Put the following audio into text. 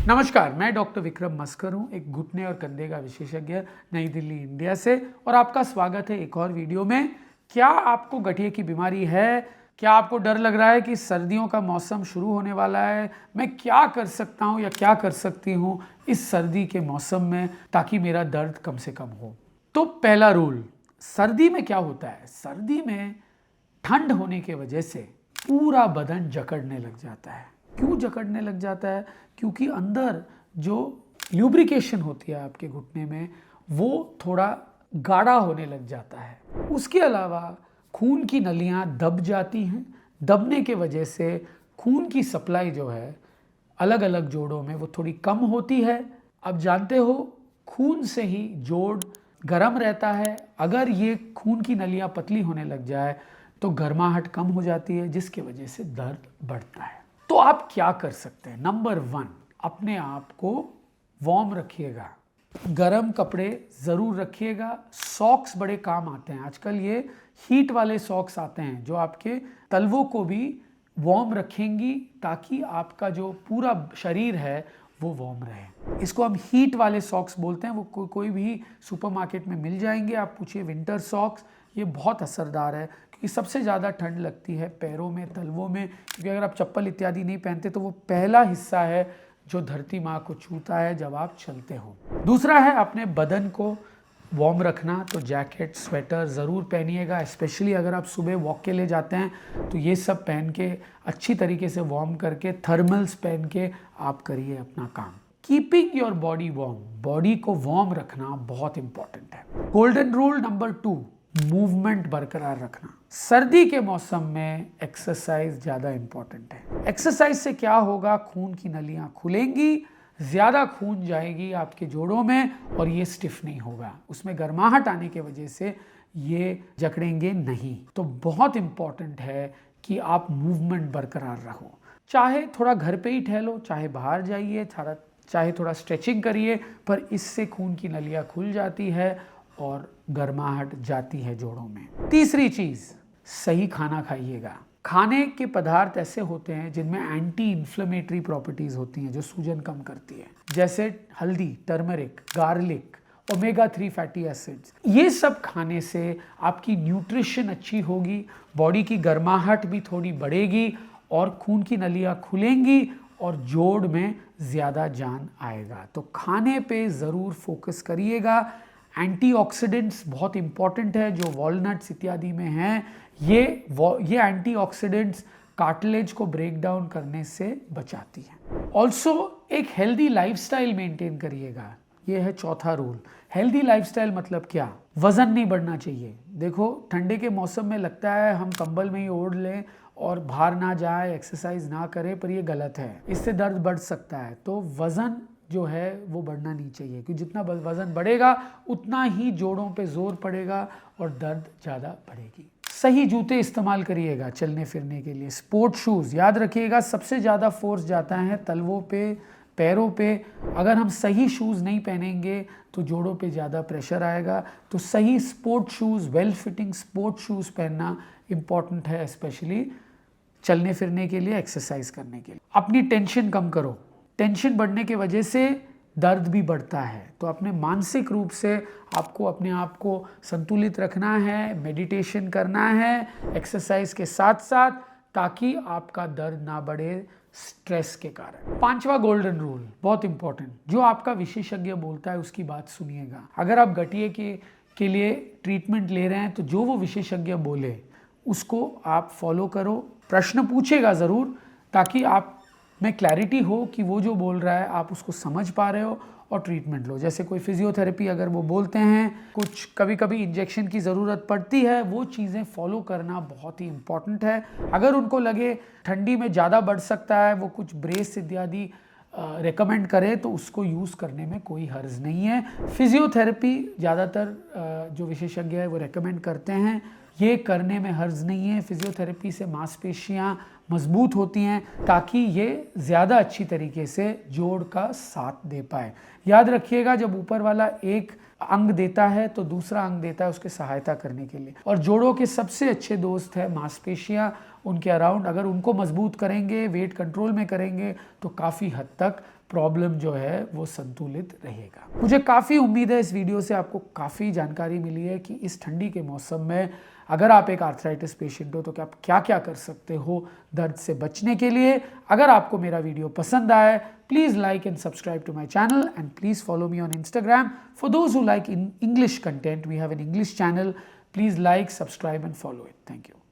नमस्कार, मैं डॉक्टर विक्रम मस्कर हूँ, एक घुटने और कंधे का विशेषज्ञ, नई दिल्ली, इंडिया से। और आपका स्वागत है एक और वीडियो में। क्या आपको गठिए की बीमारी है? क्या आपको डर लग रहा है कि सर्दियों का मौसम शुरू होने वाला है? मैं क्या कर सकता हूँ या क्या कर सकती हूँ इस सर्दी के मौसम में ताकि मेरा दर्द कम से कम हो? तो पहला रूल, सर्दी में क्या होता है? सर्दी में ठंड होने की वजह से पूरा बदन जकड़ने लग जाता है। क्यों जकड़ने लग जाता है? क्योंकि अंदर जो ल्यूब्रिकेशन होती है आपके घुटने में, वो थोड़ा गाढ़ा होने लग जाता है। उसके अलावा खून की नलियां दब जाती हैं। दबने के वजह से खून की सप्लाई जो है अलग अलग जोड़ों में वो थोड़ी कम होती है। अब जानते हो, खून से ही जोड़ गर्म रहता है। अगर ये खून की नलियां पतली होने लग जाए तो गर्माहट कम हो जाती है, जिसकी वजह से दर्द बढ़ता है। तो आप क्या कर सकते हैं? नंबर 1, अपने आप को वार्म रखिएगा। गर्म कपड़े ज़रूर रखिएगा। सॉक्स बड़े काम आते हैं आजकल। ये हीट वाले सॉक्स आते हैं जो आपके तलवों को भी वार्म रखेंगी, ताकि आपका जो पूरा शरीर है वो वार्म रहे। इसको हम हीट वाले सॉक्स बोलते हैं। वो कोई भी सुपरमार्केट में मिल जाएंगे। आप पूछिए विंटर सॉक्स, ये बहुत असरदार है क्योंकि सबसे ज़्यादा ठंड लगती है पैरों में, तलवों में। क्योंकि अगर आप चप्पल इत्यादि नहीं पहनते तो वो पहला हिस्सा है जो धरती माँ को छूता है जब आप चलते हो। दूसरा है अपने बदन को वार्म रखना। तो जैकेट, स्वेटर ज़रूर पहनिएगा। स्पेशली अगर आप सुबह वॉक के लिए जाते हैं तो ये सब पहन के अच्छी तरीके से वार्म करके, थर्मल्स पहन के आप करिए अपना काम। Keeping your body warm, body को वार्म रखना बहुत इंपॉर्टेंट है। गोल्डन रूल नंबर 2, मूवमेंट बरकरार रखना। सर्दी के मौसम में एक्सरसाइज ज़्यादा इंपॉर्टेंट है। एक्सरसाइज से क्या होगा? खून की नलियां खुलेंगी, ज़्यादा खून जाएगी आपके जोड़ों में और ये स्टिफ नहीं होगा। उसमें गर्माहट आने की वजह से ये जकड़ेंगे नहीं। तो बहुत इंपॉर्टेंट है कि आप मूवमेंट बरकरार रहो। चाहे थोड़ा घर पे ही टहलो, चाहे बाहर जाइए, चाहे थोड़ा स्ट्रेचिंग करिए, पर इससे खून की नलियां खुल जाती है और गर्माहट जाती है जोड़ों में। तीसरी चीज़, सही खाना खाइएगा। खाने के पदार्थ ऐसे होते हैं जिनमें एंटी इन्फ्लेमेटरी प्रॉपर्टीज होती हैं जो सूजन कम करती है, जैसे हल्दी, turmeric, garlic, omega 3 fatty acids. ये सब खाने से आपकी न्यूट्रिशन अच्छी होगी, बॉडी की गर्माहट भी थोड़ी बढ़ेगी और खून की नलियां खुलेंगी और जोड़ में ज़्यादा जान आएगा। तो खाने पे ज़रूर फोकस करिएगा। एंटीऑक्सीडेंट्स बहुत इंपॉर्टेंट है जो वॉलनट्स इत्यादि में हैं। ये एंटीऑक्सीडेंट्स कार्टिलेज को ब्रेक डाउन करने से बचाती हैं। ऑल्सो एक हेल्दी लाइफस्टाइल मेंटेन करिएगा। ये है चौथा रूल। हेल्दी लाइफस्टाइल मतलब क्या? वजन नहीं बढ़ना चाहिए। देखो, ठंडे के मौसम में लगता है हम कंबल में ही ओढ़ लें और बाहर ना जाए, एक्सरसाइज ना करें, पर ये गलत है। इससे दर्द बढ़ सकता है। तो वजन जो है वो बढ़ना नहीं चाहिए, क्योंकि जितना वजन बढ़ेगा उतना ही जोड़ों पे जोर पड़ेगा और दर्द ज़्यादा बढ़ेगी। सही जूते इस्तेमाल करिएगा चलने फिरने के लिए। स्पोर्ट शूज़ याद रखिएगा, सबसे ज़्यादा फोर्स जाता है तलवों पे, पैरों पे। अगर हम सही शूज़ नहीं पहनेंगे तो जोड़ों पे ज़्यादा प्रेशर आएगा। तो सही sport shoes, well fitting sport shoes पहनना इम्पॉर्टेंट है, स्पेशली चलने फिरने के लिए, एक्सरसाइज करने के लिए। अपनी टेंशन कम करो। टेंशन बढ़ने की वजह से दर्द भी बढ़ता है। तो अपने मानसिक रूप से आपको अपने आप को संतुलित रखना है, मेडिटेशन करना है एक्सरसाइज के साथ साथ, ताकि आपका दर्द ना बढ़े स्ट्रेस के कारण। 5वां गोल्डन रूल बहुत इंपॉर्टेंट, जो आपका विशेषज्ञ बोलता है उसकी बात सुनिएगा। अगर आप गठिए के लिए ट्रीटमेंट ले रहे हैं तो जो वो विशेषज्ञ बोले उसको आप फॉलो करो। प्रश्न पूछेगा ज़रूर, ताकि आप में क्लैरिटी हो कि वो जो बोल रहा है आप उसको समझ पा रहे हो और ट्रीटमेंट लो। जैसे कोई फिजियोथेरेपी अगर वो बोलते हैं, कुछ कभी कभी इंजेक्शन की ज़रूरत पड़ती है, वो चीज़ें फॉलो करना बहुत ही इंपॉर्टेंट है। अगर उनको लगे ठंडी में ज़्यादा बढ़ सकता है, वो कुछ ब्रेस इत्यादि रेकमेंड करें तो उसको यूज़ करने में कोई हर्ज नहीं है। फिजियोथेरेपी ज़्यादातर जो विशेषज्ञ है वो रेकमेंड करते हैं, ये करने में हर्ज नहीं है। फिजियोथेरेपी से मांसपेशियाँ मजबूत होती हैं ताकि ये ज़्यादा अच्छी तरीके से जोड़ का साथ दे पाए। याद रखिएगा, जब ऊपर वाला एक अंग देता है तो दूसरा अंग देता है उसके सहायता करने के लिए। और जोड़ों के सबसे अच्छे दोस्त है मांसपेशियाँ। उनके अराउंड अगर उनको मजबूत करेंगे, वेट कंट्रोल में करेंगे तो काफ़ी हद तक प्रॉब्लम जो है वो संतुलित रहेगा। मुझे काफ़ी उम्मीद है इस वीडियो से आपको काफ़ी जानकारी मिली है कि इस ठंडी के मौसम में अगर आप एक आर्थराइटिस पेशेंट हो तो क्या आप क्या क्या कर सकते हो दर्द से बचने के लिए। अगर आपको मेरा वीडियो पसंद आए, please like and subscribe to my channel and please follow me on Instagram. For those who like English content, we have an English channel. Please like, subscribe and follow it. Thank you.